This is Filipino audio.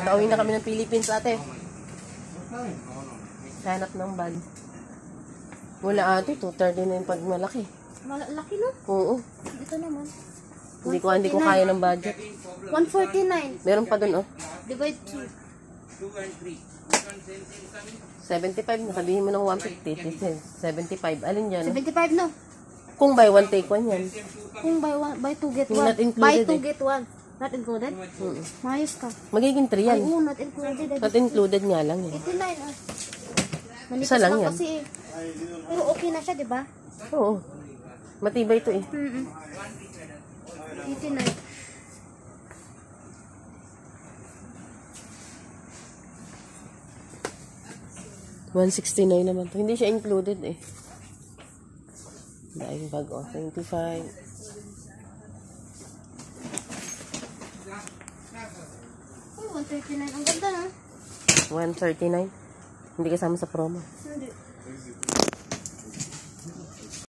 Nakauwi na kami ng Philippines, ate. Hanap ng bag. Wala, ate. 239 pag malaki. Malaki, no? Oo. Ito naman. Hindi ko kaya ng budget. 149. Meron pa dun, oh. Divide 2. 75, nakabihin mo ng 150. 75. Alin yan? 75, no? Kung buy one, take one yan. Kung buy 2 get 1. Not included, Buy 2 get 1. Not included? Mayos ka. Magiging 3 yan. Ay, oo, not included. Not included nga lang eh. 89, ah. Manipis Isa lang yan. kasi eh. Pero okay na siya, di ba? Oo. Matibay ito eh. 89. $169 naman to. Hindi siya included eh. Dahil bag oh. 25. Ay, 139. Ang ganda, no? 139. Hindi kasama sa promo. Hindi.